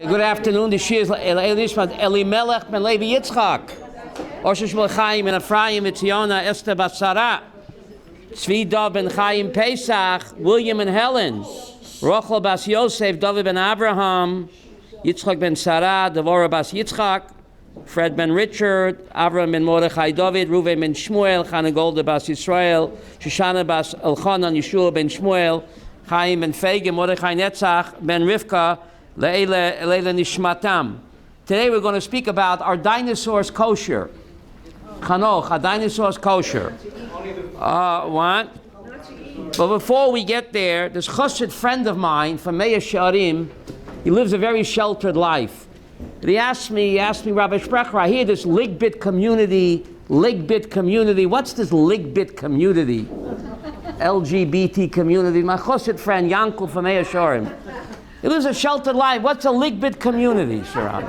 Good afternoon. The Shir is Elimelech ben Levi Yitzchak. Osher Shmuel Chaim ben Ephraim Etziona Esther Basara. Tzvi Dov ben Chaim Pesach. William and Helen. Rochel bas Yosef. David ben Abraham. Yitzchak ben Sarah. Devorah bas Yitzchak. Fred ben Richard. Avram ben Mordechai David. Reuven ben Shmuel. Chana Golda bas Yisrael. Shoshana bas Elchanan. Yeshua ben Shmuel. Chaim ben Fagin. Mordechai Netzach ben Rivka. Today we're going to speak about our dinosaurs kosher. Chanoch, our dinosaurs kosher. What? But before we get there, this chassid friend of mine from Meir Sharim, he lives a very sheltered life. And he asked me, Rabbi Sprecher, I hear this ligbit community. What's this ligbit community? LGBT community. My chassid friend Yankel from Meir Sharim. It was a sheltered life. What's a ligbit community, Sharon?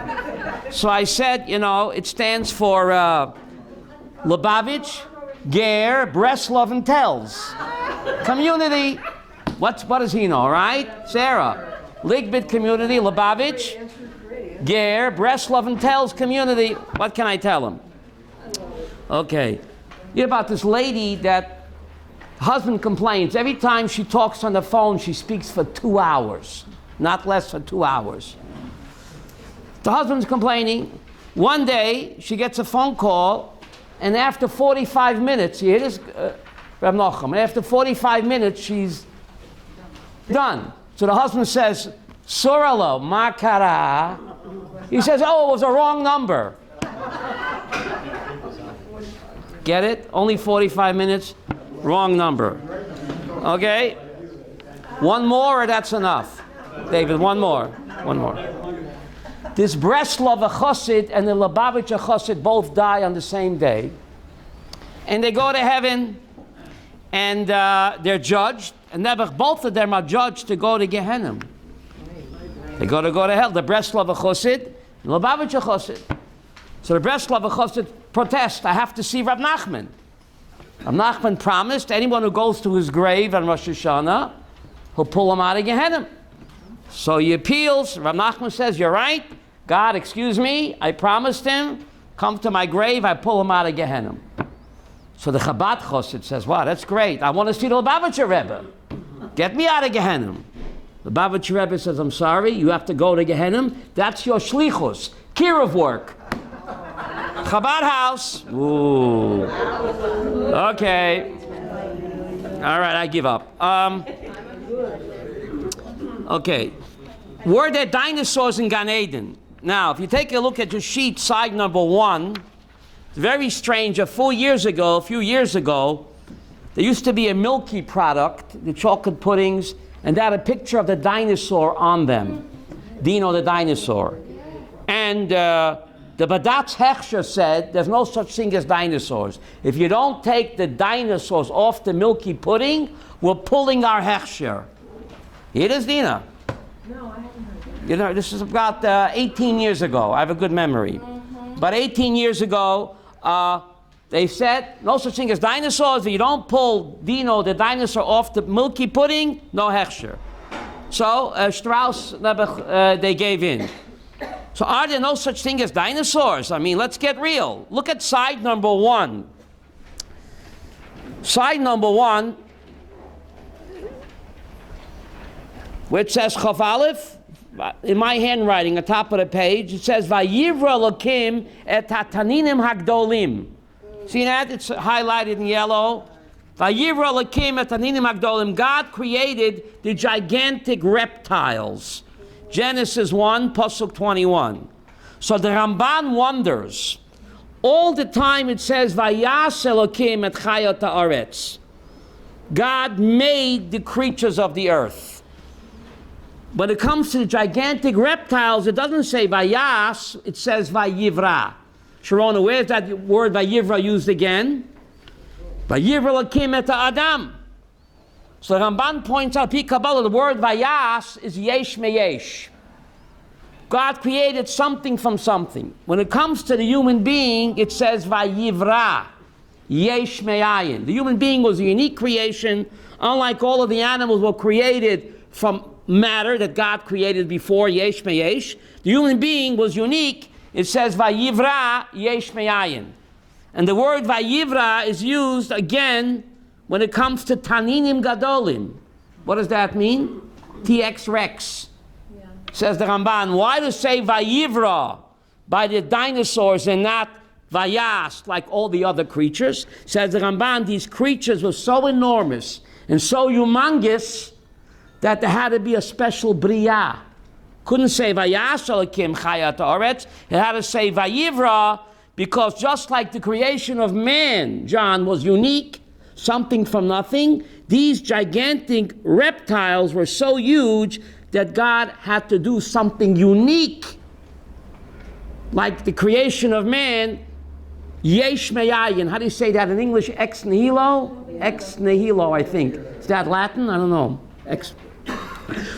So I said, it stands for Lubavitch, Ger, Breslov, and Tells. Community. What does he know, right? Sarah. Ligbit community, Lubavitch, Ger, Breslov, and Tells community. What can I tell him? Okay. You know about this lady that husband complains. Every time she talks on the phone, she speaks for 2 hours. Not less than 2 hours. The husband's complaining. One day, she gets a phone call, and after 45 minutes, you hear this, Reb Nochem, after 45 minutes, she's done. So the husband says, Suralo, Makara. He says, oh, it was a wrong number. Get it? Only 45 minutes, wrong number. Okay? One more, or that's enough? David, one more. This Breslov a chassid and the Lubavitch a chassid both die on the same day. And they go to heaven, and they're judged. And both of them are judged to go to Gehenna. They go to hell. The Breslov a chassid and Lubavitch a chassid. So the Breslov a chassid protest. I have to see Rab Nachman. Rab Nachman promised anyone who goes to his grave on Rosh Hashanah, he'll pull him out of Gehenna. So he appeals. Rav Nachman says, you're right. God, excuse me. I promised him. Come to my grave. I pull him out of Gehenna. So the Chabad Chosid says, wow, that's great. I want to see the Lubavitcher Rebbe. Get me out of Gehenna. The Lubavitcher Rebbe says, I'm sorry. You have to go to Gehenna. That's your shlichus. Kiruv work. Chabad house. Ooh. Okay. All right, I give up. Okay. Were there dinosaurs in Gan Eden? Now, if you take a look at your sheet, side number 1, it's very strange. A few years ago, there used to be a Milky product, the chocolate puddings, and they had a picture of the dinosaur on them. Dino the dinosaur. And the Badatz Hechsher said there's no such thing as dinosaurs. If you don't take the dinosaurs off the Milky pudding, we're pulling our Hechsher. Here it is, Dina. No, I haven't heard. This is about 18 years ago. I have a good memory. But 18 years ago, they said no such thing as dinosaurs. If you don't pull Dino, the dinosaur, off the Milky pudding, no Hechsher. So Strauss, they gave in. So are there no such thing as dinosaurs? I mean, let's get real. Look at side number 1. Side number 1, which says Chaf Aleph, in my handwriting, at the top of the page, it says, Vayivra Elokim et hataninim hagdolim. See that? It's highlighted in yellow. Vayivra Elokim et hataninim hagdolim. God created the gigantic reptiles. Genesis 1, Pasuk 21. So the Ramban wonders. All the time it says, Vayas Elokim et chayot haaretz. God made the creatures of the earth. When it comes to the gigantic reptiles, it doesn't say Vayas, it says Vayivra. Sharona, where's that word Vayivra used again? Vayivra Lakim et Adam. So Ramban points out, Pi Kabbalah, the word Vayas is Yesh Meyesh. God created something from something. When it comes to the human being, it says Vayivra. Yesh Meyayin. The human being was a unique creation, unlike all of the animals were created from matter that God created before, yesh meyesh. The human being was unique. It says, vayivra yesh meyayin. And the word vayivra is used again when it comes to taninim gadolim. What does that mean? TX Rex. Yeah. Says the Ramban, why to say vayivra by the dinosaurs and not vayas like all the other creatures? Says the Ramban, these creatures were so enormous and so humongous that there had to be a special bria. Couldn't say vayas alakim chayat haaretz. It had to say vayivra, because just like the creation of man, John, was unique, something from nothing, these gigantic reptiles were so huge that God had to do something unique. Like the creation of man, yesh meyayin. How do you say that in English? Ex nihilo? Ex nihilo, I think. Is that Latin? I don't know.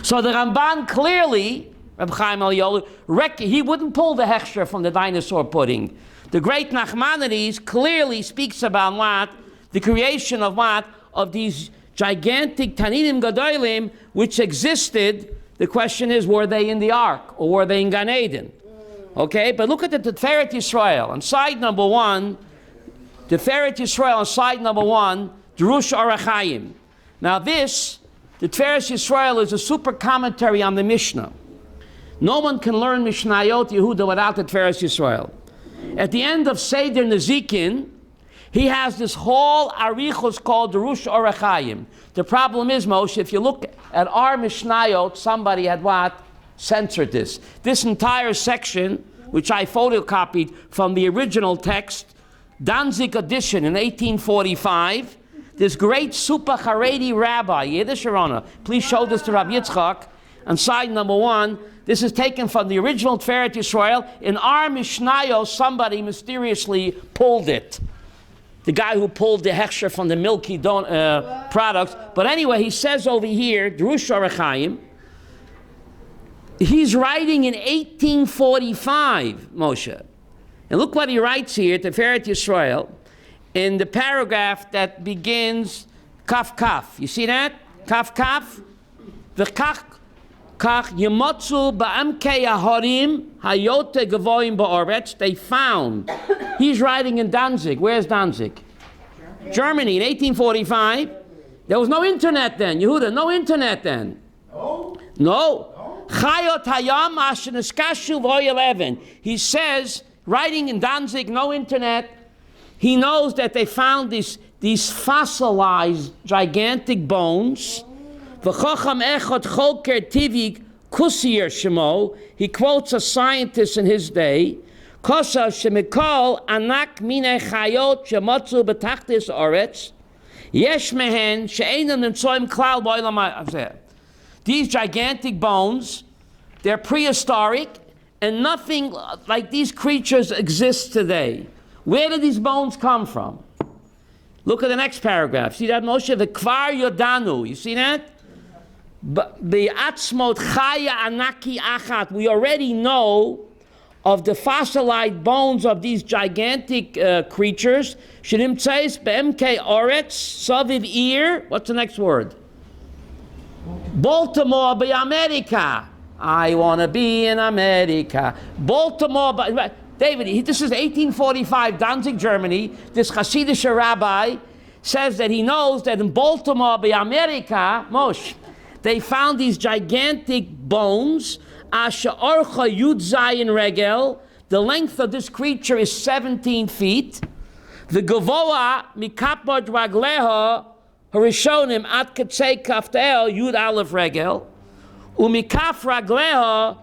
So the Ramban clearly, Reb Chaim Eliyahu, he wouldn't pull the hechsher from the dinosaur pudding. The great Nachmanides clearly speaks about what? The creation of what? Of these gigantic Taninim Gadolim which existed. The question is, were they in the ark or were they in Gan Eden? Okay, but look at the Tiferet Yisrael. On side number 1, Tiferet Yisrael on side number 1, Drush Arachayim. Now this, the Tiferet Yisrael, is a super commentary on the Mishnah. No one can learn Mishnayot Yehuda without the Tiferet Yisrael. At the end of Seder Nezikin, he has this whole arichos called Drush Arachayim. The problem is, Moshe, if you look at our Mishnayot, somebody had what? Censored this. This entire section, which I photocopied from the original text, Danzig edition in 1845, this great super Haredi rabbi, Yiddish Arona, please show this to Rabbi Yitzchak, on side number 1, this is taken from the original Tiferet Yisrael. In our Mishnayot, somebody mysteriously pulled it. The guy who pulled the hechsher from the milky products. But anyway, he says over here, Drush Arachayim, he's writing in 1845, Moshe. And look what he writes here, Tiferet Yisrael, in the paragraph that begins Kaf Kaf. You see that? Kaf Kaf. V'kach kach yemotzu ba'amkei harim hayote gavoim ba'oretz. They found. He's writing in Danzig. Where's Danzig? Germany in 1845. There was no internet then, Yehuda. No internet then. No. Chayot hayam asher neskashu v'oy 11. He says, writing in Danzig, no internet. He knows that they found these fossilized gigantic bones. V'chocham echot choker tivik kusier shemo. He quotes a scientist in his day. Kosher shemikol anak mine chayot shemotzu betachtis oretz. Yesh mehen she'enan nitzoim klal b'olam hazeh. These gigantic bones, they're prehistoric, and nothing like these creatures exists today. Where did these bones come from? Look at the next paragraph. See that, Moshe? The kvar yodanu. You see that? The atzmot chaya anaki achat. We already know of the fossilized bones of these gigantic creatures. Shinim tzeis be'emkei oretz saviv ir. What's the next word? Baltimore by America. I want to be in America. Baltimore by... David, this is 1845, Danzig, Germany. This Hasidic rabbi says that he knows that in Baltimore by America, Moshe, they found these gigantic bones. Asher orcha yud zayin regel. The length of this creature is 17 feet. The gavoa mikapod ragleha harishonim at katzei kaftel yud aleph regel. Umikaf ragleha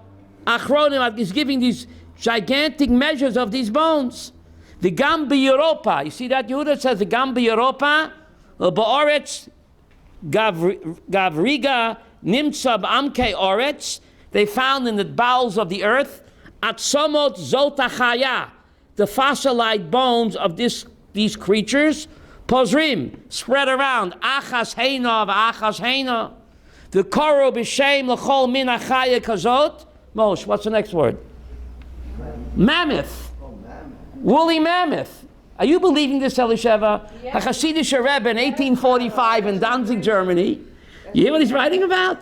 achronim. Is giving these gigantic measures of these bones. The Gamba Europa. You see that, Yehuda? Says the Gamba Europa. Ba'oretz Gavriga Nimtzab Amke Oretz. They found in the bowels of the earth. Atzomot Zotachaya. The fossilized bones of these creatures. Pozrim. Spread around. Achas Heina v'achas Heina. The Koro B'Shem L'chol Min Achaya Kazot. Moshe, what's the next word? Mammoth. Woolly mammoth. Are you believing this, Elisheva? Yeah. A Hasidic Rebbe in 1845 in Danzig, Germany. You hear what he's writing about?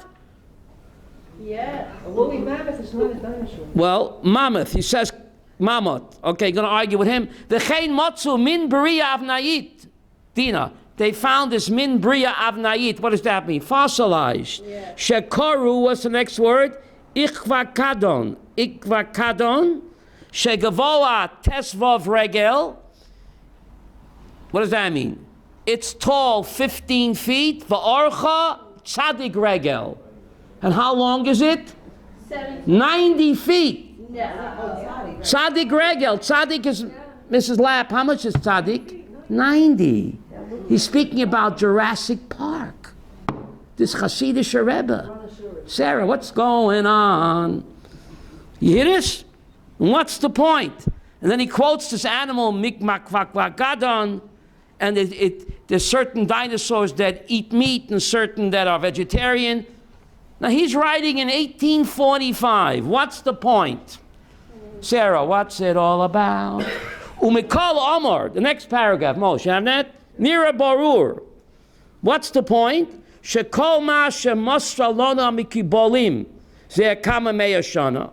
Yeah. A woolly mammoth is not a dinosaur. Well, mammoth. He says mammoth. Okay, going to argue with him. V'chein motzu min bria avnayit. Dina, they found this min bria avnayit. What does that mean? Fossilized. Yeah. Shekoru, what's the next word? Ikvakadon. Ikvakadon. Shegavoa tesvov regel. What does that mean? It's tall 15 feet. Va'orcha tzadik regel. And how long is it? 90 feet. No. Tzadik regel. Tzadik is, Mrs. Lapp, how much is tzadik? 90. He's speaking about Jurassic Park. This Hasidic Rebbe. Sarah, what's going on? You hear this? What's the point? And then he quotes this animal, Mikmakvakvakadon, and there's certain dinosaurs that eat meat and certain that are vegetarian. Now he's writing in 1845. What's the point? Sarah, what's it all about? Umikol Omar, the next paragraph, Moshe, have that? Nira Barur. What's the point? Shekol ma shemosra lona mikibolim ze'akama meyashana.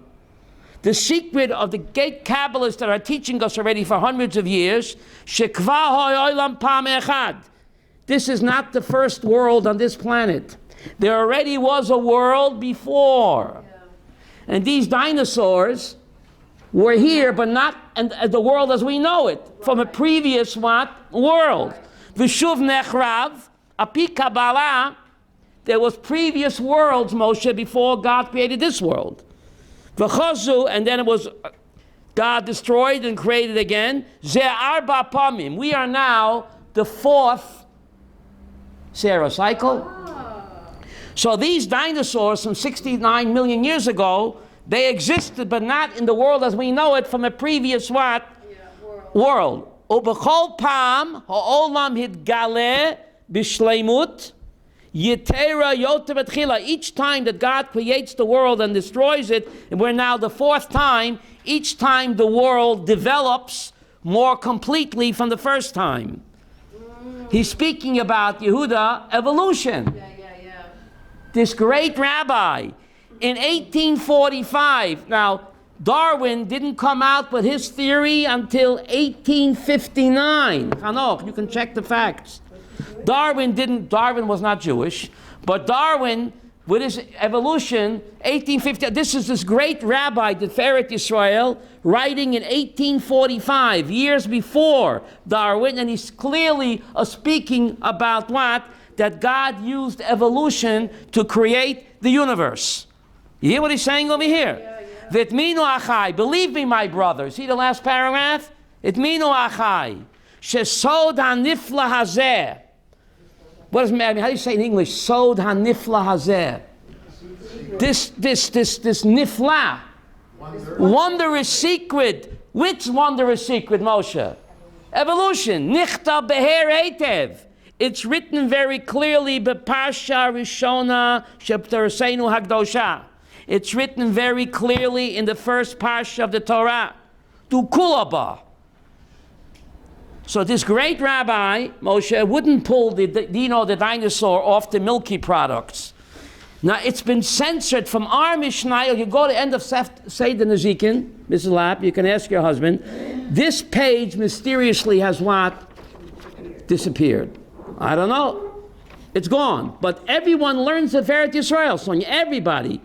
The secret of the great Kabbalists that are teaching us already for hundreds of years, shekva ha'olam pam echad. This is not the first world on this planet. There already was a world before. And these dinosaurs were here, but not in the world as we know it, from a previous what? World. V'shuv nechrav, api Kabbalah, there was previous worlds, Moshe, before God created this world. V'chozu, and then it was God destroyed and created again. Ze arba pamim. We are now the fourth, Sarah, cycle. So these dinosaurs from 69 million years ago, they existed, but not in the world as we know it from a previous what? World. Ubechol pam ha'olam hitgaleh b'shleimut yitera yoter v'tchila. Each time that God creates the world and destroys it, and we're now the fourth time, each time the world develops more completely from the first time. He's speaking about Yehuda evolution. This great rabbi in 1845. Now, Darwin didn't come out with his theory until 1859. Hanoch, you can check the facts. Darwin was not Jewish, but Darwin, with his evolution, 1850, this great rabbi, Tiferet Yisrael, writing in 1845, years before Darwin, and he's clearly speaking about what? That God used evolution to create the universe. You hear what he's saying over here? V'tminu achai, believe me, my brother. See the last paragraph? V'tminu achai, shesod hanifla hazeh. What does it mean? How do you say in English? Sod hanifla hazeh. This nifla, wondrous secret. Which wondrous secret, Moshe? Evolution. Nichta beher eitev. It's written very clearly, B'Parsha Rishona Sheptarseinu Hagdosha. It's written very clearly in the first parsha of the Torah. Tu kulaba. So this great rabbi, Moshe, wouldn't pull the dinosaur off the milky products. Now, it's been censored from our Mishnah. You go to the end of Seder Nezikin, Mrs. Lapp, you can ask your husband. This page mysteriously has what? Disappeared. I don't know. It's gone. But everyone learns the Tiferet Yisrael, Sonia. Everybody.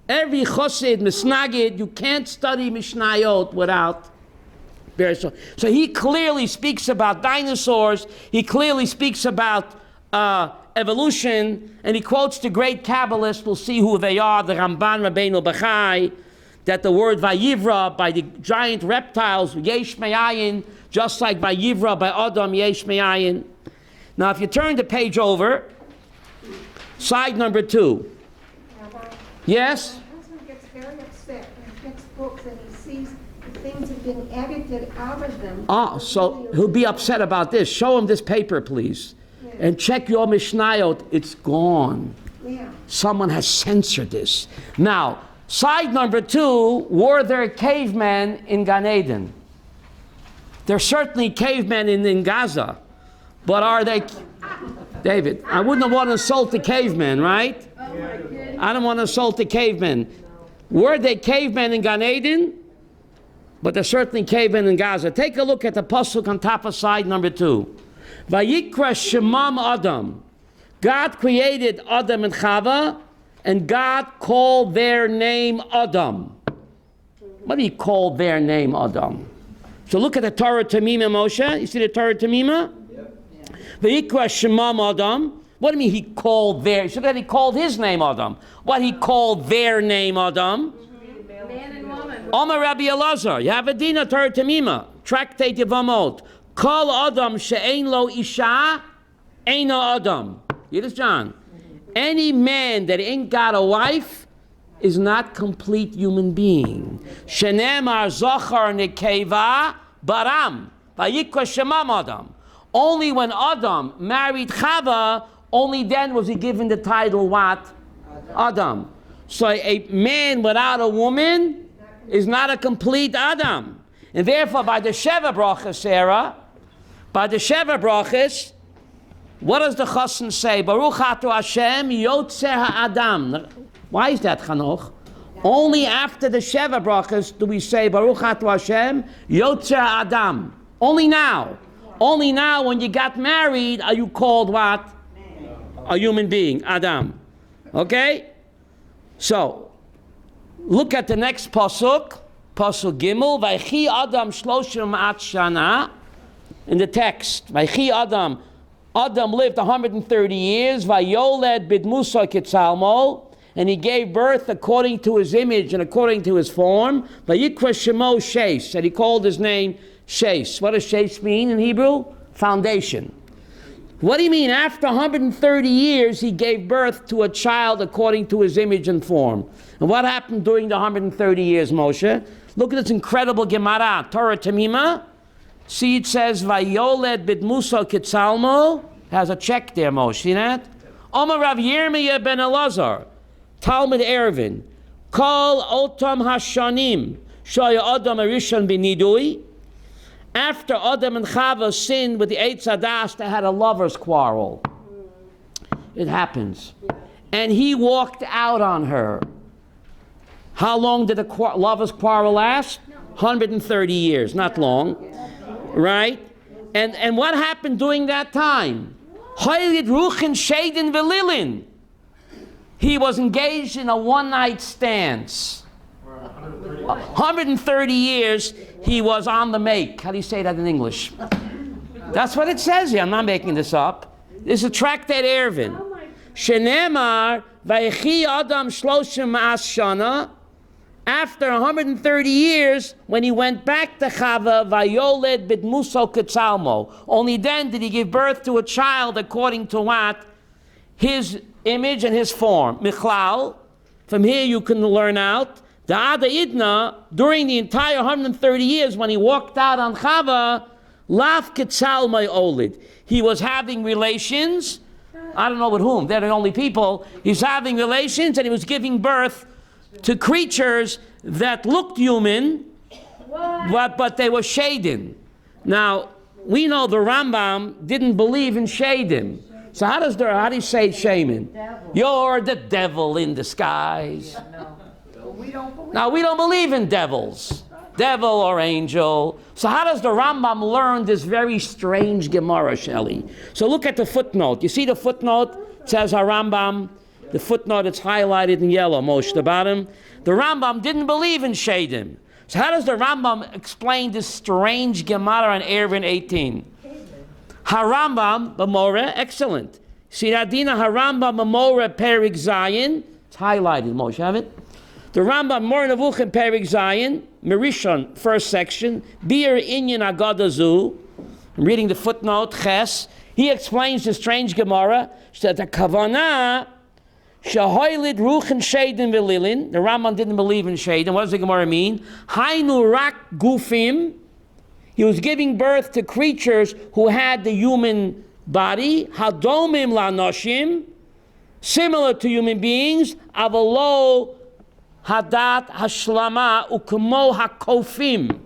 Every chosid, misnagid, you can't study Mishnayot without Tiferet Yisrael. So he clearly speaks about dinosaurs. He clearly speaks about evolution. And he quotes the great Kabbalists. We'll see who they are. The Ramban Rabbeinu Bachai. That the word Vayivra, by the giant reptiles, Yesh Me'ayin, just like Vayivra, by Adam, Yesh Me'ayin. Now, if you turn the page over, side number 2. Yes? My husband gets very upset when he gets books and he sees the things have been edited out of them. Oh, so he'll be upset about this. Show him this paper, please. Yeah. And check your Mishnayot. It's gone. Yeah. Someone has censored this. Now, side number 2, were there cavemen in Gan Eden? There are certainly cavemen in Gaza. But are they, David, I wouldn't want to insult the cavemen, right? Oh my goodness. I don't want to insult the cavemen. Were they cavemen in Gan Eden? But they're certainly cavemen in Gaza. Take a look at the pasuk on top of side number 2. Vayikra Shemam Adam. God created Adam and Chava, and God called their name Adam. What do you call their name Adam? So look at the Torah Tamima, Moshe. You see the Torah Tamima? Vayikra Shemam Adam. What do you mean he called their? He said he called his name Adam. What he called their name Adam? Man and woman. Omer Rabbi Elazar. You have a Dina Torah Tamima. Tractate Yevamot. Kol Adam she'ein lo isha, eino Adam. Hear this, John? Any man that ain't got a wife is not complete human being. Shenemar zochar nekeva baram. Vayikra shemam Adam. Only when Adam married Chava, only then was he given the title what? Adam. So a man without a woman is not a complete Adam. And therefore, by the Sheva Brachas, Sarah, by the Sheva Brachas, what does the Chassan say? Baruch Atu Hashem Yotzer HaAdam. Why is that, Chanoch? Only after the Sheva Brachas do we say Baruch Atu Hashem Yotzer HaAdam. Only now. Only now when you got married are you called what? A human being, Adam. Okay? So, look at the next pasuk. Pasuk Gimel. Vaychi Adam shloshim at shana. In the text, Vaychi Adam. Adam lived 130 years. Vayoled bidmusa kitzalmo. And he gave birth according to his image and according to his form. Vayikra shemo sheis. And he called his name Sheis. What does Sheis mean in Hebrew? Foundation. What do you mean? After 130 years, he gave birth to a child according to his image and form. And what happened during the 130 years, Moshe? Look at this incredible Gemara, Torah Tamima. See, it says, Vayoled bidmusa kitzalmo. Has a check there, Moshe. See that? Omer Rav Yirmiyah ben Elazar. Talmud Eruvin. Kol otam hashanim. Shoya adam arishon binidui. After Adam and Chava sinned with the Eitz Hadas, they had a lover's quarrel. It happens. And he walked out on her. How long did the lover's quarrel last? 130 years, not long. Right? And what happened during that time? He was engaged in a one-night stance. 130 years, he was on the make. How do you say that in English? That's what it says here. I'm not making this up. This is a tractate Eruvin. Shenemar vaychi Adam shloshim shana. After 130 years, when he went back to Chava, vayoled bidmuso ketzalmo. Only then did he give birth to a child according to what? His image and his form. Michlal. From here you can learn out. The Ada Idna, during the entire 130 years when he walked out on Chava, Laf Ketzal my Olid. He was having relations, I don't know with whom, they're the only people. He's having relations and he was giving birth to creatures that looked human, but they were Shadim. Now, we know the Rambam didn't believe in Shadim. So how do you say shaman? You're the devil in disguise. Now, we don't believe in devils, devil or angel. So how does the Rambam learn this very strange Gemara, Shelley? So look at the footnote. You see the footnote? It says Rambam. The footnote, it's highlighted in yellow, Moshe, the bottom. The Rambam didn't believe in Shadim. So how does the Rambam explain this strange Gemara on Eruvin 18? Harambam B'moreh, excellent. See that, Dina? Harambam B'moreh Perik Zayin. It's highlighted, Moshe, have it? The Rambam Mor Nevuchim Perik Zayin, Merishon, first section, Bir Inyan Agadazu. I'm reading the footnote, Ches. He explains the strange Gemara. That the Kavanah Shahoylid Ruchen Shadim Velilin. The Rambam didn't believe in Shadim. What does the Gemara mean? Hainu Rak Gufim. He was giving birth to creatures who had the human body. Hadomim La Noshim. Similar to human beings. Avalo Hadat Hashlama Ukmo Hakofim.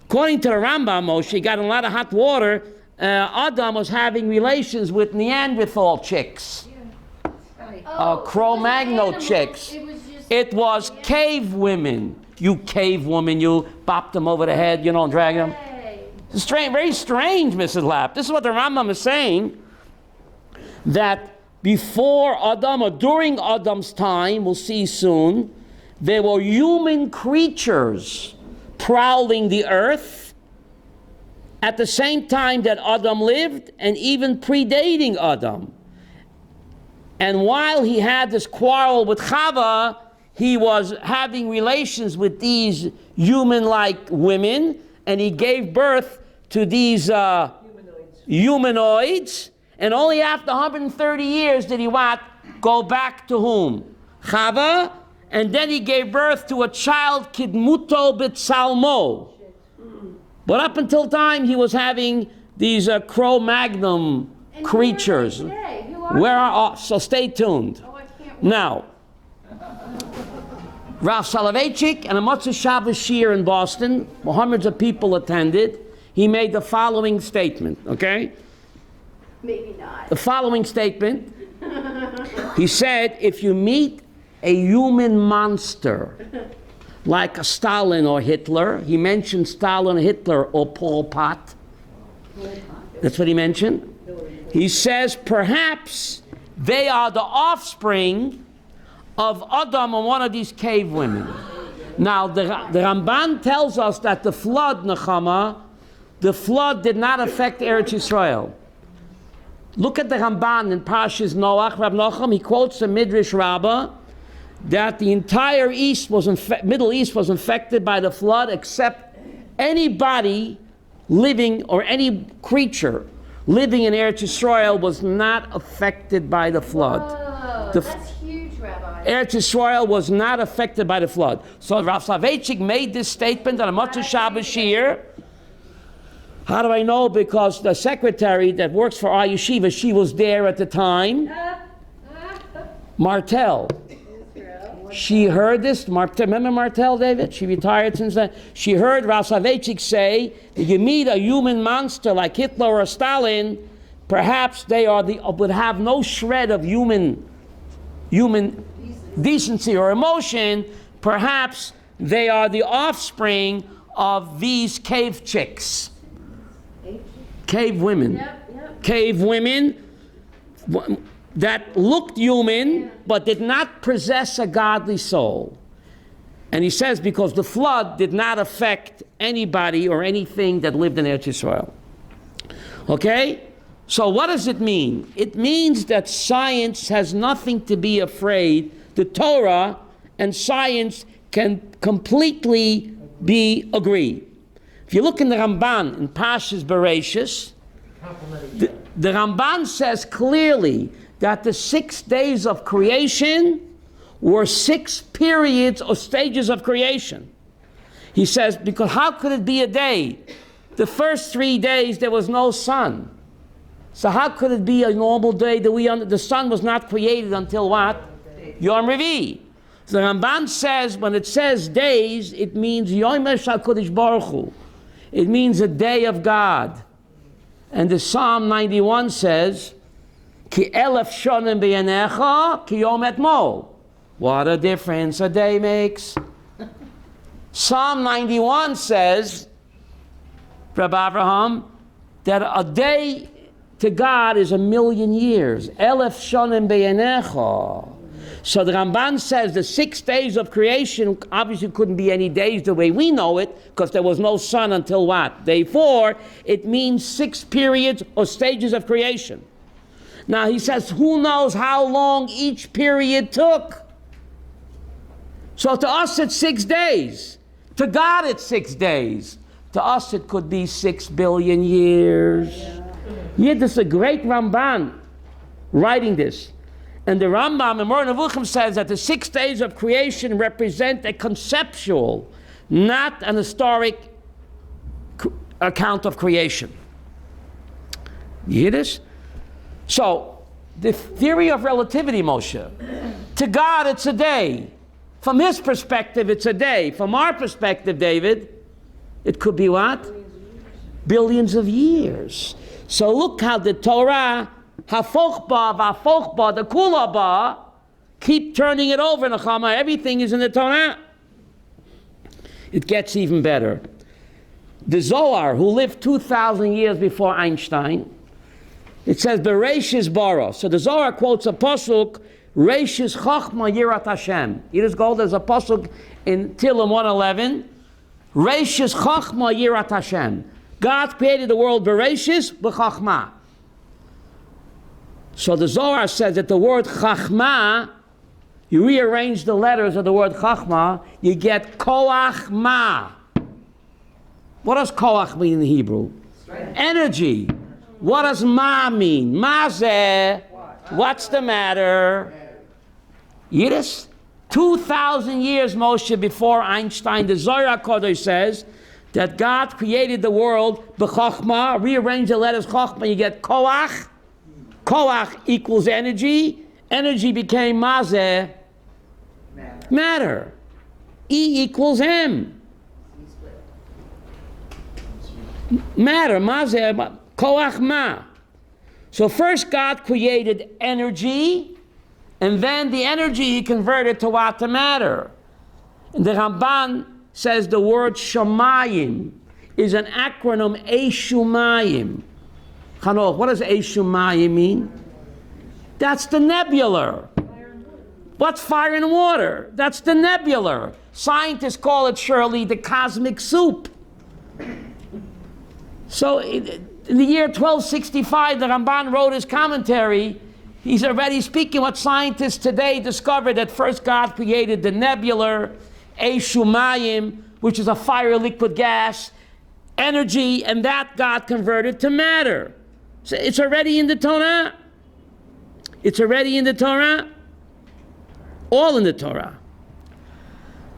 According to the Rambam, Moshe, he got in a lot of hot water. Adam was having relations with Neanderthal chicks. Cro-Magnon chicks. It was cave women. You cave woman, you bopped them over the head, and drag them. It's strange, very strange, Mrs. Lapp. This is what the Rambam is saying, that before Adam or during Adam's time, we'll see soon, there were human creatures prowling the earth at the same time that Adam lived and even predating Adam. And while he had this quarrel with Chava, he was having relations with these human-like women, and he gave birth to these humanoids. And only after 130 years did he go back to whom? Chava. And then he gave birth to a child, Kidmuto B'Tzalmo. But up until time, he was having these Cro-Magnon creatures. So stay tuned. Now, Rav Soloveitchik and a Motzei Shabbos Shir in Boston, where hundreds of people attended, he made the following statement, okay? Maybe not. The following statement, he said, if you meet a human monster like a Stalin or Hitler, he mentioned Stalin, Hitler, or Pol Pot. That's what he mentioned. He says, perhaps they are the offspring of Adam and one of these cave women. Now, the Ramban tells us that the flood, Nechama, the flood did not affect Eretz Yisrael. Look at the Ramban in Parshas Noach, Rab Nochem, he quotes the Midrash Rabbah that the entire Middle East was infected by the flood except anybody living or any creature living in Eretz Yisrael was not affected by the flood. Whoa, that's huge, Rabbi. Eretz Yisrael was not affected by the flood. So Rav Soloveitchik made this statement on a Motzei Shabbos Shir. How do I know? Because the secretary that works for our yeshiva, she was there at the time. Martel. She heard this. Remember Martel, David? She retired since then. She heard Rav Soloveitchik say, if you meet a human monster like Hitler or Stalin, perhaps they would have no shred of human decency or emotion. Perhaps they are the offspring of these cave chicks. Cave women. Cave women that looked human but did not possess a godly soul. And he says because the flood did not affect anybody or anything that lived in Eretz Yisrael. Okay? So what does it mean? It means that science has nothing to be afraid. The Torah and science can completely agree. If you look in the Ramban, in Parshas Bereshis, the Ramban says clearly that the 6 days of creation were 6 periods or stages of creation. He says, because how could it be a day? The first 3 days there was no sun. So how could it be a normal day that the sun was not created until what? Yom Revi. So the Ramban says, when it says days, it means Yom HaKodesh Baruch Hu. It means a day of God. And the Psalm 91 says, Ki elef shonim b'yanecha ki yom etmol. What a difference a day makes. Psalm 91 says, Rabbi Abraham, that a day to God is 1,000,000 years. Elef shonim b'yanecha. So the Ramban says the 6 days of creation obviously couldn't be any days the way we know it, because there was no sun until what? Day 4. It means 6 periods or stages of creation. Now he says, who knows how long each period took? So to us it's 6 days. To God it's 6 days. To us it could be 6 billion years. Yeah, this is a great Ramban writing this. And the Rambam in Moreh Nevuchim says that the 6 days of creation represent a conceptual, not an historic account of creation. You hear this? So, the theory of relativity, Moshe, to God it's a day. From his perspective, it's a day. From our perspective, David, it could be what? Billions of years. So look how the Torah hafochba, vafochba, the kulaba, keep turning it over, Nechama. Everything is in the Torah. It gets even better. The Zohar, who lived 2,000 years before Einstein, it says, Bereshis bara. So the Zohar quotes a pasuk, Reishis Chachma Yirat Hashem. Yiras Gold, there's a pasuk in Tehillim 111, Reishis Chachma Yirat Hashem. God created the world Bereshis b'Chachma. So the Zohar says that the word Chachma, you rearrange the letters of the word Chachma, you get Koach Ma. What does Koach mean in Hebrew? Energy. What does Ma mean? Mazeh. What's the matter? Yiddish? 2,000 years, Moshe, before Einstein, the Zohar Kodesh says that God created the world b'Chachma, rearrange the letters Chachma, you get Koach. Koach equals energy. Energy became Mazeh. Matter. E equals M. Matter, Mazeh, Koach Ma. So first God created energy, and then the energy he converted to what? To matter. And the Ramban says the word Shamayim is an acronym, Eshumayim. Chanoch, what does Eshumayim mean? That's the nebular. What's fire and water? That's the nebular. Scientists call it, Shirley, the cosmic soup. So in the year 1265, the Ramban wrote his commentary. He's already speaking what scientists today discovered, that first God created the nebular, Eshumayim, which is a fire liquid gas, energy, and that God converted to matter. So it's already in the Torah. It's already in the Torah. All in the Torah.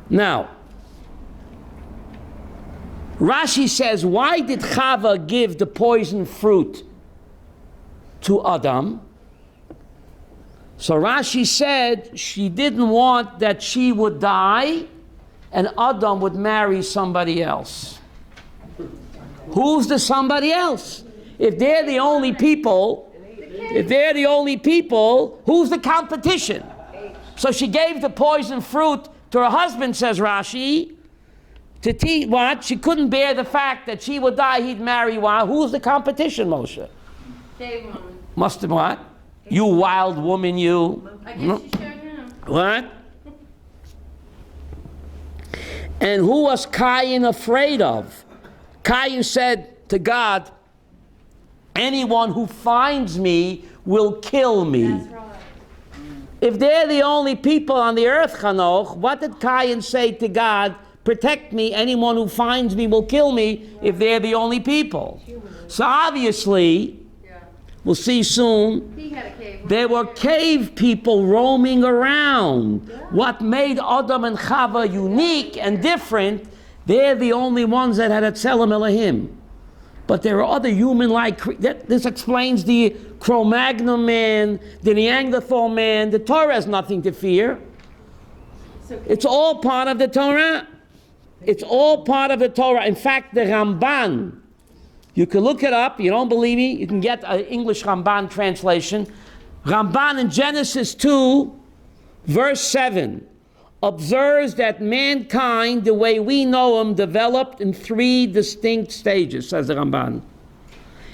Now, Rashi says, why did Chava give the poison fruit to Adam? So Rashi said she didn't want that she would die and Adam would marry somebody else. Who's the somebody else? If they're the only people, who's the competition? So she gave the poison fruit to her husband, says Rashi, to teach what? She couldn't bear the fact that she would die, he'd marry one. Who's the competition, Moshe? Cavemen. Must have what? You wild woman, you. I guess you showed him. What? And who was Cain afraid of? Cain said to God, anyone who finds me will kill me. That's right. If they're the only people on the earth, Chanoch, what did Cain say to God? Protect me, anyone who finds me will kill me, if they're the only people. So obviously, we'll see soon, He had a cave. there were cave people roaming around. What made Adam and Chava unique and different, they're the only ones that had a Tzelem Elohim. But there are other human-like this explains the Cro-Magnon man, the Neanderthal man. The Torah has nothing to fear. It's all part of the Torah. It's all part of the Torah. In fact, the Ramban, you can look it up. You don't believe me? You can get an English Ramban translation. Ramban in Genesis 2, verse 7, observes that mankind, the way we know him, developed in 3 distinct stages, says the Ramban.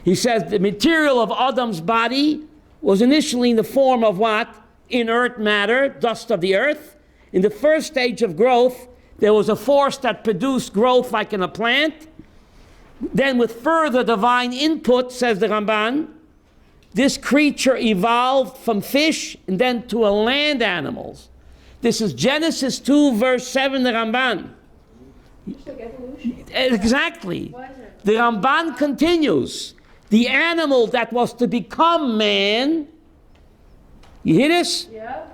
He says the material of Adam's body was initially in the form of what? Inert matter, dust of the earth. In the first stage of growth, there was a force that produced growth like in a plant. Then with further divine input, says the Ramban, this creature evolved from fish and then to a land animals. This is Genesis 2, verse 7, the Ramban. Exactly. The Ramban continues. The animal that was to become man, you hear this? Yeah.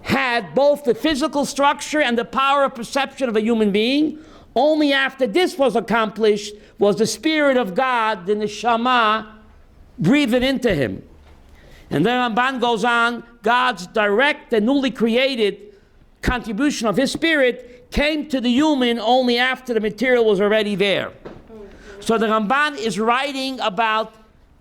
Had both the physical structure and the power of perception of a human being. Only after this was accomplished was the Spirit of God, the Neshama, breathed into him. And then Ramban goes on, God's direct and newly created contribution of his Spirit came to the human only after the material was already there. So the Ramban is writing about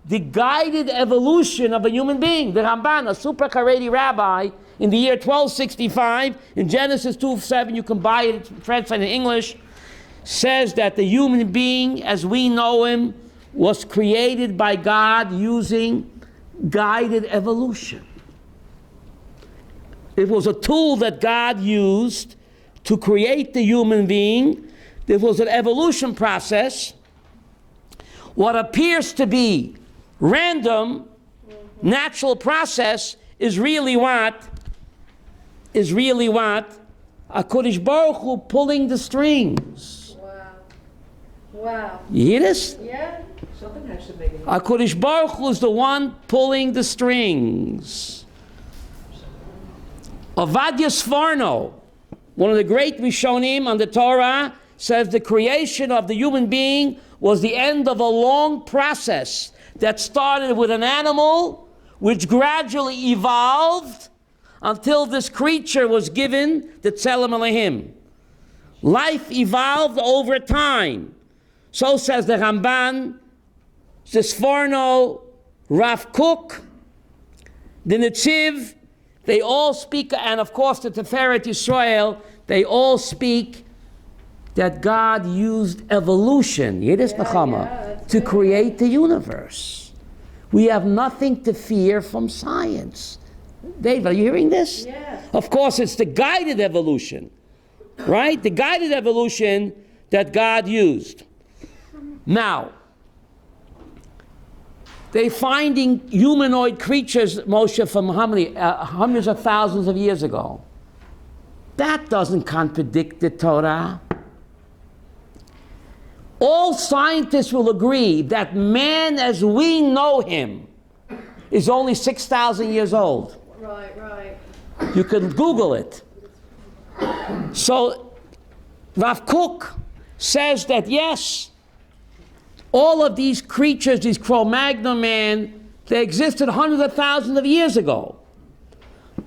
the guided evolution of a human being. The Ramban, a super Haredi rabbi, in the year 1265, in Genesis 2:7, you can buy it, it's translated in English, says that the human being, as we know him, was created by God using guided evolution. It was a tool that God used to create the human being. There was an evolution process. What appears to be random, natural process is really what? HaKadosh Baruch Hu pulling the strings. Wow. You hear this? Yeah. Something has to make it. HaKadosh Baruch Hu is the one pulling the strings. Ovadia Sforno, one of the great Rishonim on the Torah, says the creation of the human being was the end of a long process that started with an animal, which gradually evolved until this creature was given the Tzelem Elohim. Life evolved over time. So says the Ramban, the Sforno, Rav Kook, the Netziv, they all speak, and of course the Tiferet Yisrael, they all speak that God used evolution, Yiddish Nechama, to create the universe. We have nothing to fear from science. Dave, are you hearing this? Yes. Of course, it's the guided evolution, right? The guided evolution that God used. Now, they're finding humanoid creatures, Moshe, from how many? Hundreds of thousands of years ago. That doesn't contradict the Torah. All scientists will agree that man as we know him is only 6,000 years old. Right. You can Google it. So Rav Kook says that yes, all of these creatures, these Cro-Magnon man, they existed hundreds of thousands of years ago.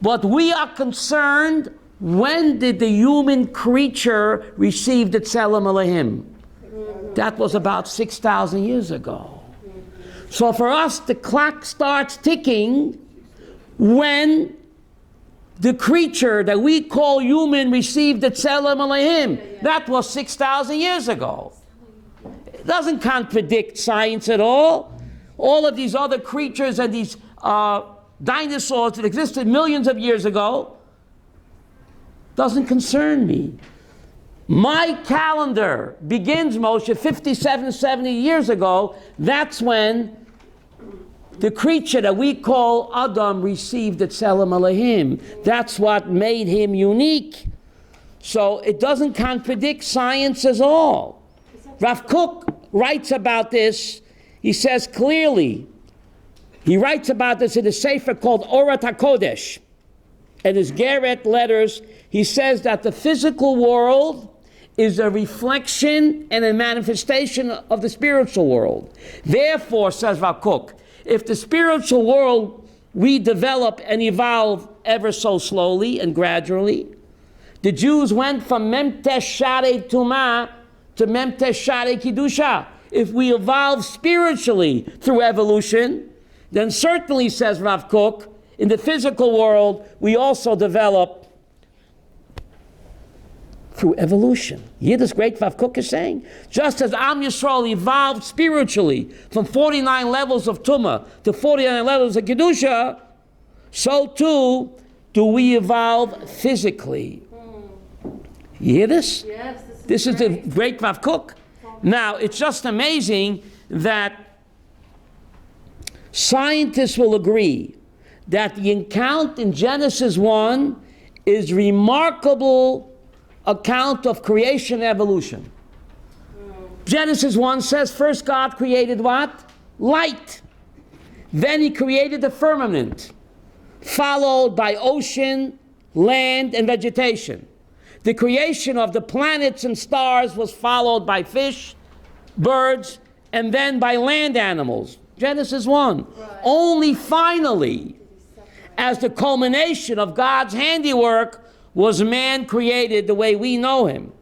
But we are concerned, when did the human creature receive the Tzelem Elohim? That was about 6,000 years ago. So for us, the clock starts ticking when the creature that we call human received the Tzelem Elohim. That was 6,000 years ago. It doesn't contradict science at all. All of these other creatures and these dinosaurs that existed millions of years ago doesn't concern me. My calendar begins, Moshe, 57, 70 years ago. That's when the creature that we call Adam received the Tzelem Elohim. That's what made him unique. So it doesn't contradict science at all. Rav Kook writes about this. He says clearly, he writes about this in a sefer called Orat HaKodesh. In his Garrett letters, he says that the physical world is a reflection and a manifestation of the spiritual world. Therefore, says Rav Kook, if the spiritual world we develop and evolve ever so slowly and gradually, the Jews went from Memtesh Sharei Tumah to Memtesh Sharei Kiddusha. If we evolve spiritually through evolution, then certainly, says Rav Kook, in the physical world, we also develop through evolution. You hear this great Rav Kook is saying? Just as Am Yisrael evolved spiritually from 49 levels of Tumah to 49 levels of Kedusha, so too do we evolve physically. You hear this? Yes. This is the great Rav Kook. Now, it's just amazing that scientists will agree that the account in Genesis 1 is remarkable account of creation and evolution. Genesis 1 says first God created what? Light. Then he created the firmament, followed by ocean, land, and vegetation. The creation of the planets and stars was followed by fish, birds, and then by land animals. Genesis 1. Right. Only finally, as the culmination of God's handiwork, was man created the way we know him.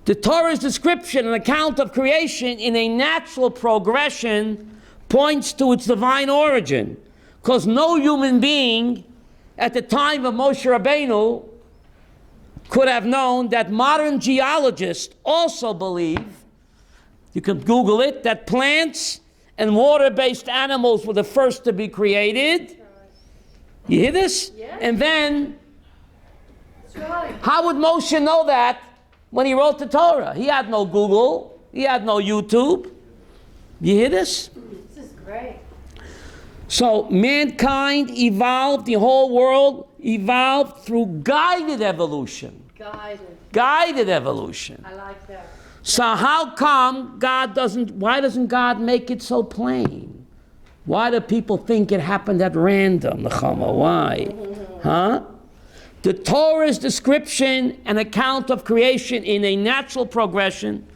The Torah's description and account of creation in a natural progression points to its divine origin, because no human being at the time of Moshe Rabbeinu could have known that modern geologists also believe, you can Google it, that plants and water-based animals were the first to be created. You hear this? Yeah. And then, That's right. how would Moshe know that when he wrote the Torah? He had no Google. He had no YouTube. You hear this? This is great. So mankind evolved, the whole world evolved through guided evolution. Guided. Guided evolution. I like that. So how come why doesn't God make it so plain? Why do people think it happened at random, Nechama? Why? Huh? The Torah's description and account of creation in a natural progression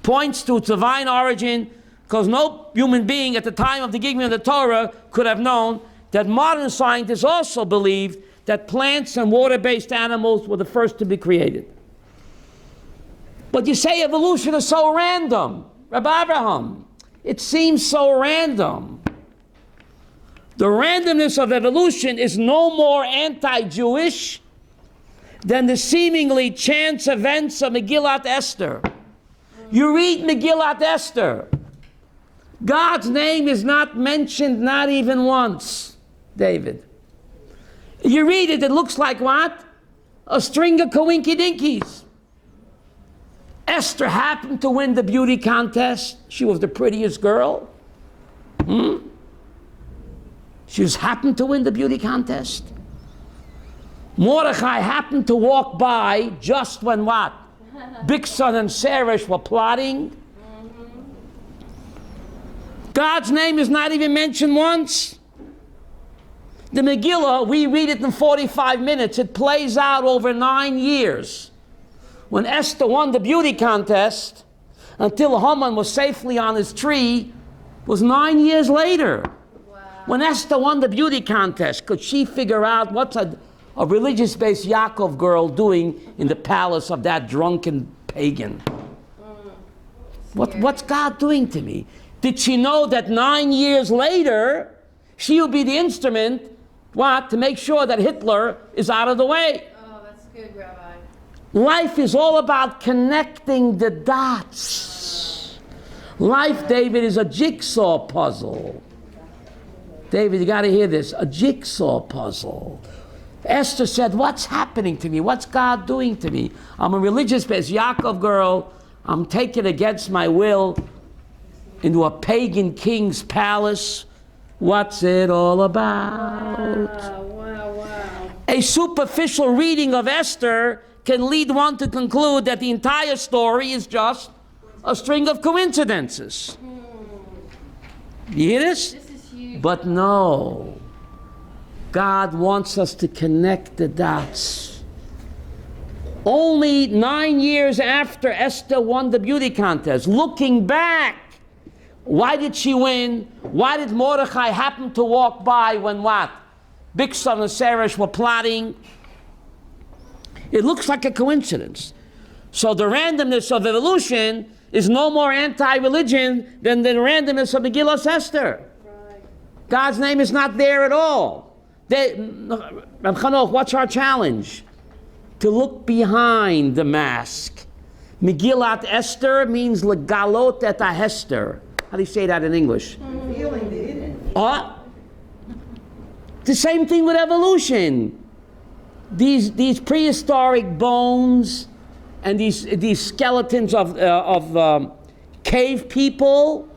points to its divine origin, because no human being at the time of the giving of the Torah could have known that modern scientists also believe that plants and water-based animals were the first to be created. But you say evolution is so random. Rabbi Abraham, it seems so random. The randomness of evolution is no more anti-Jewish than the seemingly chance events of Megillat Esther. You read Megillat Esther. God's name is not mentioned, not even once, David. You read it, it looks like what? A string of coinky-dinkies. Esther happened to win the beauty contest. She was the prettiest girl. She just happened to win the beauty contest. Mordechai happened to walk by just when what? Bigson and Seresh were plotting. God's name is not even mentioned once. The Megillah, we read it in 45 minutes. It plays out over 9 years. When Esther won the beauty contest, until Haman was safely on his tree, was 9 years later. Wow. When Esther won the beauty contest, could she figure out what's a religious-based Yaakov girl doing in the palace of that drunken pagan? What's God doing to me? Did she know that 9 years later, she will be the instrument, what, to make sure that Hitler is out of the way? Oh, that's good, Rabbi. Life is all about connecting the dots. Life, David, is a jigsaw puzzle. David, you got to hear this, a jigsaw puzzle. Esther said, what's happening to me? What's God doing to me? I'm a religious-based Yaakov girl. I'm taken against my will into a pagan king's palace. What's it all about? Wow. A superficial reading of Esther can lead one to conclude that the entire story is just a string of coincidences. You hear this? This is huge. But no. God wants us to connect the dots. Only 9 years after Esther won the beauty contest, looking back, why did she win? Why did Mordechai happen to walk by when what? Bigson and Seresh were plotting. It looks like a coincidence. So the randomness of evolution is no more anti-religion than the randomness of Megillah Esther. Right. God's name is not there at all. Reb Chanoch, what's our challenge? To look behind the mask. Megillat Esther means legalot et hester. How do you say that in English? Feeling the hidden. The same thing with evolution. These prehistoric bones and these skeletons of cave people,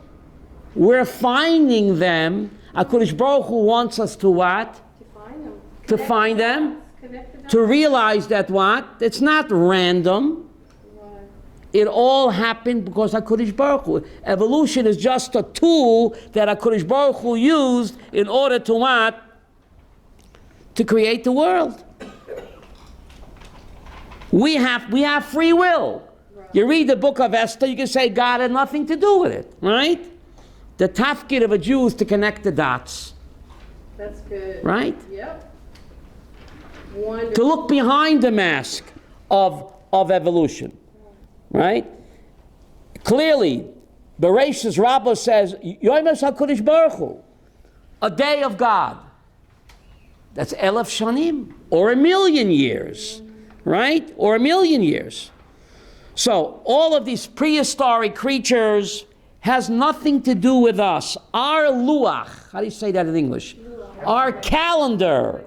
we're finding them. HaKadosh Baruch Hu wants us to what? To find them. To find them. Connect the dots. To realize that what? It's not random. Right. It all happened because HaKadosh Baruch Hu. Evolution is just a tool that HaKadosh Baruch Hu used in order to what? To create the world. We have free will. Right. You read the book of Esther, you can say God had nothing to do with it, right? The tafkid of a Jew is to connect the dots, That's good. right? Yep. Wonderful. To look behind the mask of evolution, right? Clearly, Bereshis Rabbah says, Yom HaKadosh Baruch Hu, a day of God. That's Elef Shanim, or 1,000,000 years, right? Or 1,000,000 years. So all of these prehistoric creatures has nothing to do with us. Our luach, how do you say that in English? Our calendar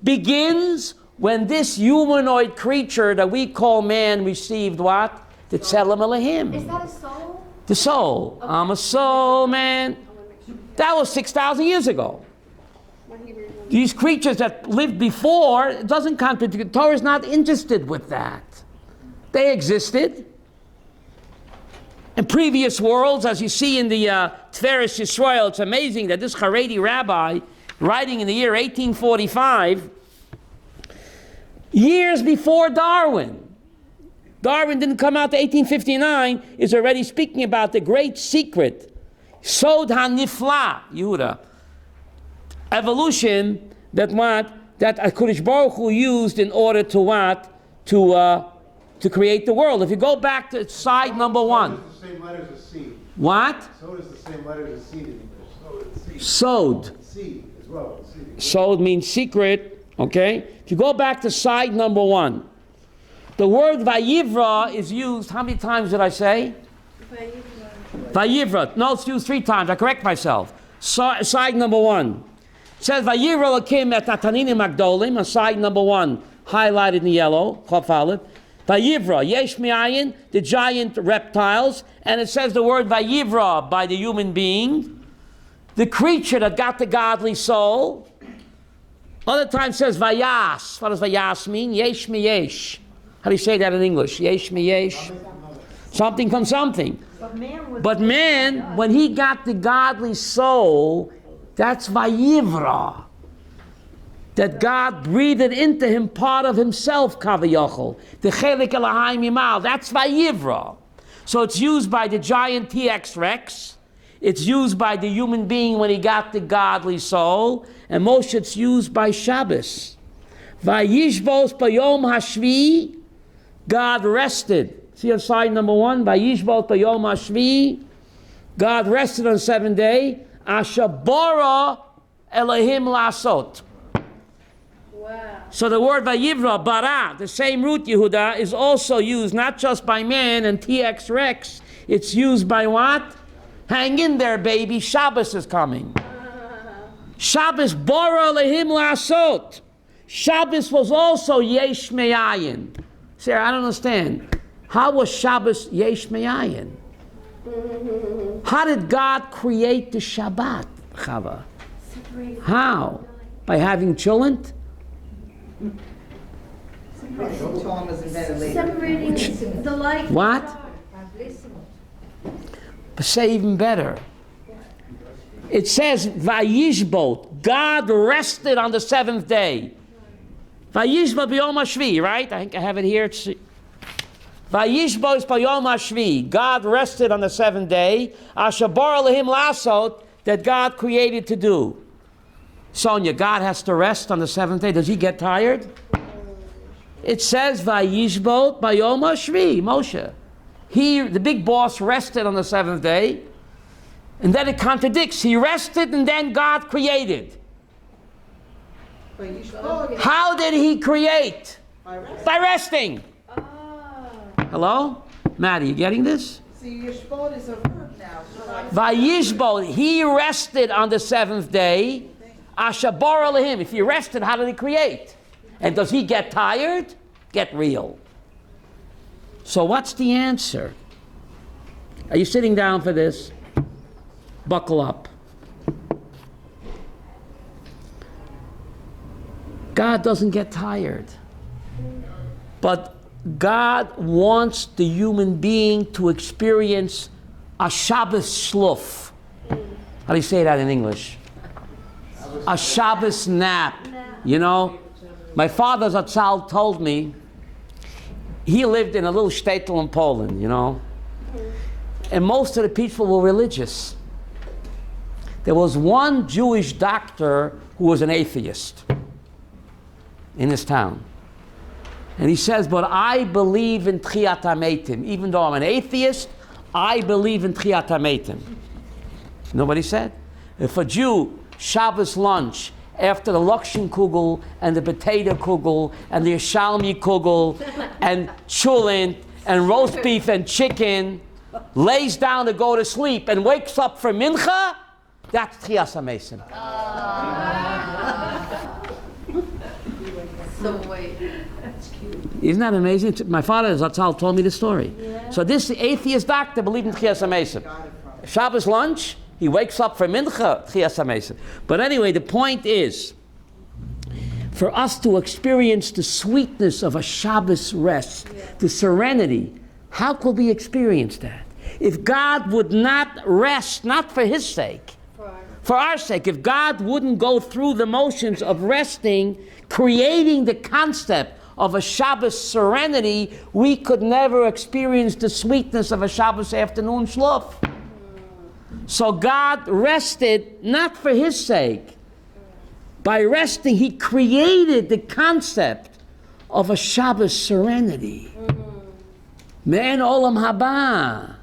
begins when this humanoid creature that we call man received what? The Tzelem Elohim. Is that a soul? The soul. Okay. I'm a soul, man. That was 6,000 years ago. These creatures that lived before, it doesn't contradict. The Torah is not interested with that. They existed. In previous worlds, as you see in the Tiferet Yisrael, it's amazing that this Haredi rabbi, writing in the year 1845, years before Darwin didn't come out to 1859, is already speaking about the great secret, Sod HaNifla, Yehuda, evolution, that HaKadosh Baruch Hu used in order to what? To create the world. If you go back to side number 1. So is the same letters as seed. What? So is the same letters as seed in English. Sod. Seed as well. Sod means secret, okay? If you go back to side number 1, the word Vayivra is used, how many times did I say? Vayivra. No, it's used 3 times. I correct myself. Side number 1. It says Vayivra Lakim et Ataninim Agdolim, on side number 1, highlighted in yellow, Chaf Aleph. Vayivra, Yesh Mi'ayin, the giant reptiles, and it says the word Vayivra by the human being, the creature that got the godly soul. Other times says Vayas. What does Vayas mean? Yesh Mi-yesh. How do you say that in English? Yesh Mi-yesh. Something from something. But man, when he got the godly soul, that's Vayivra. That God breathed into him part of himself, Kavayachol. The Chelik Elohim Yimal, that's Vayivra. So it's used by the giant T-X Rex. It's used by the human being when he got the godly soul. And most it's used by Shabbos. Vayishbos Bayom Hashvi, God rested. See on side number 1, Vayishbos Bayom Hashvi, God rested on the 7th day. Ashabara Elohim Lasot. Wow. So the word Vayivra, bara, the same root, Yehuda, is also used not just by man and TX Rex. It's used by what? Hang in there, baby. Shabbos is coming. Shabbos bara Elohim Lasot. Shabbos was also Yesh Me'ayin. Sarah, I don't understand. How was Shabbos Yesh Me'ayin? How did God create the Shabbat, Chava? How? By having children? Separating the light. What? But say even better. It says, Vayishbot, God rested on the 7th day. Vayishbot b'yom hashvi, right? I think I have it here. Vayishbot b'yom hashvi, God rested on the 7th day. Ashabar Elohim lasot, that God created to do. Sonia, God has to rest on the 7th day. Does he get tired? It says, Vayishbot b'yom hashvi, Moshe. He, the big boss, rested on the 7th day. And then it contradicts. He rested and then God created. How did he create? By resting. Hello? Maddie, you getting this? See, Yishbot is a verb now. Vayishbot, he rested on the 7th day. Ashabar Elohim, if he rested, how did he create? And does he get tired? Get real. So what's the answer? Are you sitting down for this? Buckle up. God doesn't get tired. But God wants the human being to experience a Shabbos shluf. How do you say that in English? A Shabbos nap. You know, my father Zatzal told me, he lived in a little shtetl in Poland, you know, and most of the people were religious. There was one Jewish doctor who was an atheist in his town. And he says, but I believe in Tchiyat HaMeitim. Even though I'm an atheist, I believe in Tchiyat HaMeitim. You know what he said? If a Jew, Shabbos lunch, after the Lakshin Kugel and the potato Kugel and the Yishalmi Kugel and chulent and roast beef and chicken, lays down to go to sleep and wakes up for Mincha, that's Tchiyas HaMeitim. So wait. That's cute. Isn't that amazing? My father, Zatzal, told me the story. Yeah. So this atheist doctor believed in Tchiyas HaMeitim. Shabbos lunch, he wakes up for Mincha, Tchiyas HaMeitim. But anyway, the point is, for us to experience the sweetness of a Shabbos rest, the serenity, how could we experience that? If God would not rest, not for his sake, for our sake, if God wouldn't go through the motions of resting, creating the concept of a Shabbos serenity, we could never experience the sweetness of a Shabbos afternoon shluf. So God rested not for his sake. By resting, he created the concept of a Shabbos serenity. Me'en olam haba.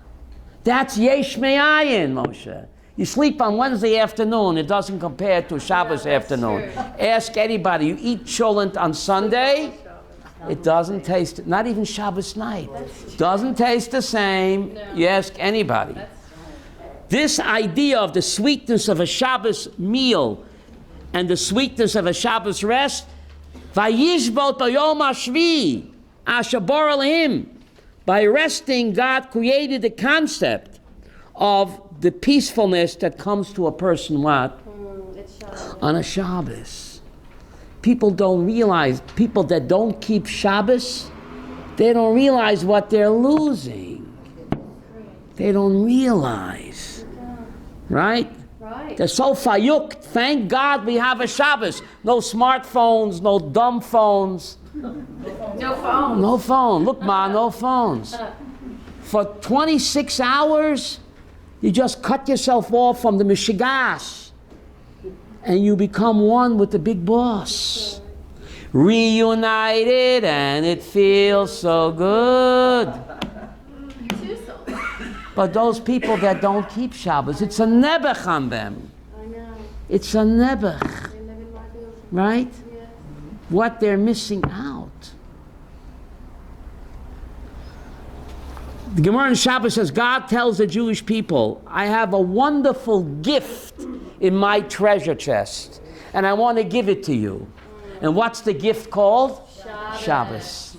That's yesh me'ayin, Moshe. You sleep on Wednesday afternoon, it doesn't compare to Shabbos afternoon. True. Ask anybody, you eat cholent on Sunday, it doesn't taste, not even Shabbos night. Doesn't taste the same. No. You ask anybody. This idea of the sweetness of a Shabbos meal and the sweetness of a Shabbos rest, Vayishbot bayom hashvi, asher bara Elohim. By resting, God created the concept of the peacefulness that comes to a person, what? On a Shabbos. People don't realize, people that don't keep Shabbos, they don't realize what they're losing. They don't realize. Right? Right. They're so fayukt. Thank God we have a Shabbos. No smartphones, no dumb phones. No phone. No phone. Look, Ma, no phones. For 26 hours, you just cut yourself off from the Mishigash and you become one with the big boss. Reunited and it feels so good. You too, so. But those people that don't keep Shabbos, it's a nebuch on them. I know. It's a nebuch, They live in my building. right? Yeah. What they're missing out. The Gemara in Shabbos says, God tells the Jewish people, I have a wonderful gift in my treasure chest, and I want to give it to you. And what's the gift called? Shabbos.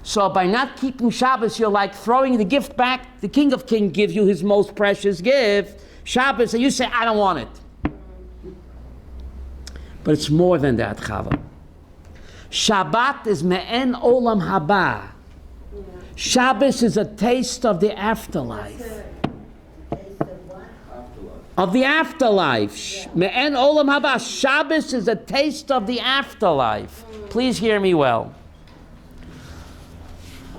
So by not keeping Shabbos, you're like throwing the gift back. The King of Kings gives you his most precious gift, Shabbos, and you say, I don't want it. But it's more than that, Chava. Shabbat is me'en olam haba. Shabbos is a taste of the afterlife. Of the afterlife. Me'en olam haba. Shabbos is a taste of the afterlife. Please hear me well.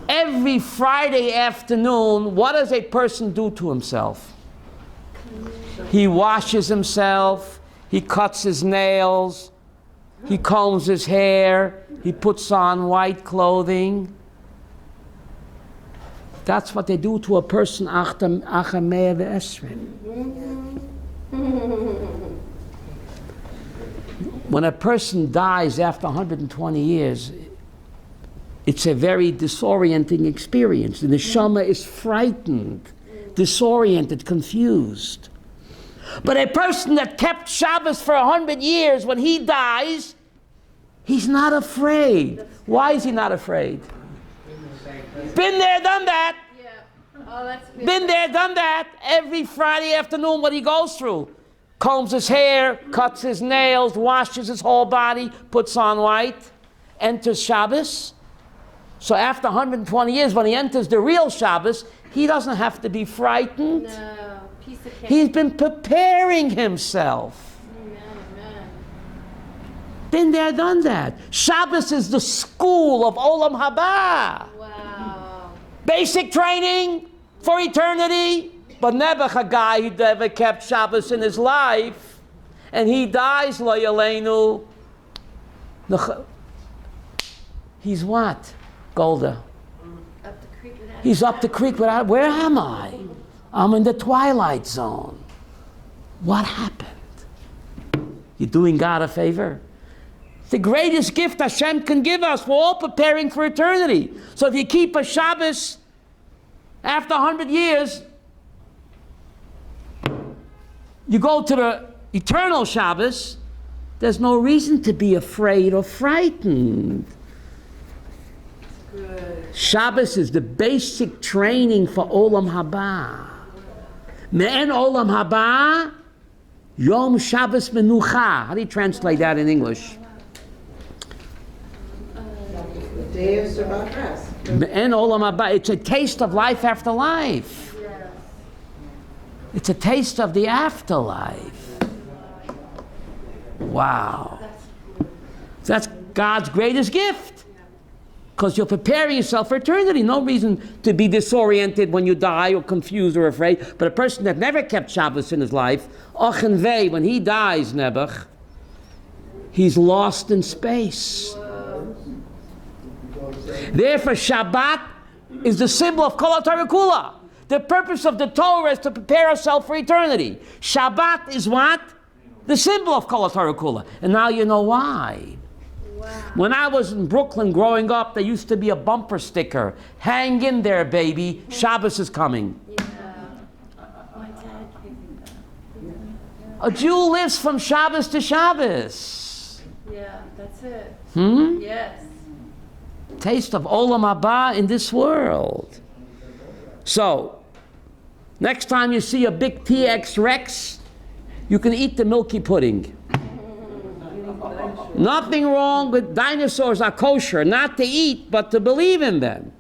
Every Friday afternoon, what does a person do to himself? He washes himself, he cuts his nails, he combs his hair, he puts on white clothing. That's what they do to a person after Me'ah V'Esrim. When a person dies after 120 years, it's a very disorienting experience. The neshama is frightened, disoriented, confused. But a person that kept Shabbos for 100 years, when he dies, he's not afraid. Why is he not afraid? Been there, done that. Yeah. Oh, that's good. Been there, done that. Every Friday afternoon, what he goes through. Combs his hair, cuts his nails, washes his whole body, puts on white, enters Shabbos. So after 120 years, when he enters the real Shabbos, he doesn't have to be frightened. No. Piece of cake. He's been preparing himself. Amen, amen. Been there, done that. Shabbos is the school of Olam Haba. Wow. Basic training for eternity. But never a guy who never kept Shabbos in his life, and he dies, lo yaleinu. He's what? Golda. Up the creek without He's up the creek without, where am I? I'm in the twilight zone. What happened? You're doing God a favor. The greatest gift Hashem can give us. We're all preparing for eternity. So if you keep a Shabbos after 100 years, you go to the eternal Shabbos, there's no reason to be afraid or frightened. Good. Shabbos is the basic training for Olam Haba. Me'en Olam Haba, Yom Shabbos Menucha. How do you translate that in English? The day of Shabbat rest. Me'en Olam Haba. It's a taste of life after life. Yes. It's a taste of the afterlife. Wow. That's God's greatest gift. Because you're preparing yourself for eternity. No reason to be disoriented when you die or confused or afraid. But a person that never kept Shabbos in his life, Ochen Vei, when he dies, Nebuch, he's lost in space. Therefore, Shabbat is the symbol of Kol HaTorah Kula. The purpose of the Torah is to prepare ourselves for eternity. Shabbat is what? The symbol of Kol HaTorah Kula. And now you know why. Wow. When I was in Brooklyn growing up, there used to be a bumper sticker. Hang in there, baby. Shabbos is coming. Yeah. My dad gave me that. A Jew lives from Shabbos to Shabbos. Yeah, that's it. Hmm? Yes. Taste of Olam Haba in this world. So, next time you see a big TX Rex, you can eat the milky pudding. Nothing wrong with dinosaurs are kosher, not to eat, but to believe in them.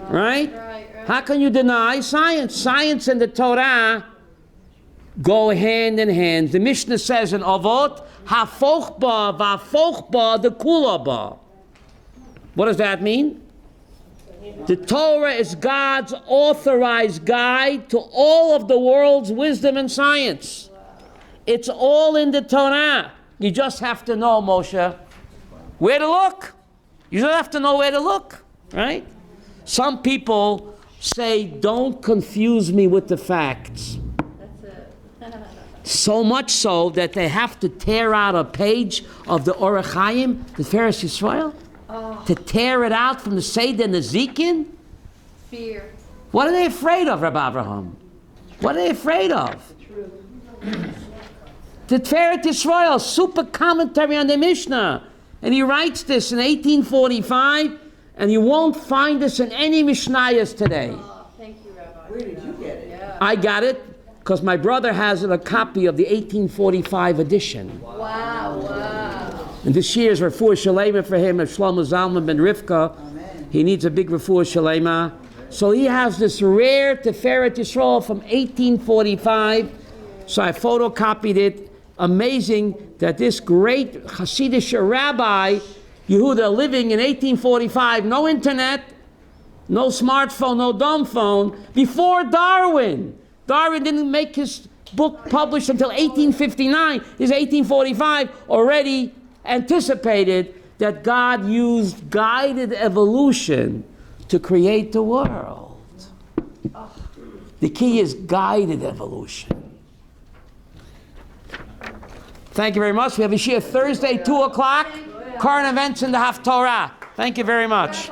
Right? Right. How can you deny science? Science and the Torah go hand in hand. The Mishnah says in Avot, Hafoch ba v'afoch ba the kula ba. What does that mean? The Torah is God's authorized guide to all of the world's wisdom and science. It's all in the Torah. You just have to know, Moshe, where to look. You just have to know where to look, right? Some people say, don't confuse me with the facts. That's it. So much so that they have to tear out a page of the Orach Chaim, the Tiferet Yisrael, to tear it out from the Seder Nezikin. Fear. What are they afraid of, Rabbi Abraham? What are they afraid of? The Tiferet Yisrael, super commentary on the Mishnah. And he writes this in 1845, and you won't find this in any Mishnayos today. Oh, thank you, Rabbi. Where did you get it? Yeah. I got it because my brother has a copy of the 1845 edition. Wow, wow. And this year's Refuah Shalema for him, of Shlomo Zalman ben Rivka. Amen. He needs a big Refuah Shalema. So he has this rare Tiferet Yisrael from 1845. So I photocopied it. Amazing that this great Hasidic rabbi, Yehuda, living in 1845, no internet, no smartphone, no dumb phone, before Darwin. Darwin didn't make his book published until 1859. His 1845 already anticipated that God used guided evolution to create the world. The key is guided evolution. Thank you very much. We have a Shia Thursday, 2 o'clock. Current events in the Haftorah. Thank you very much.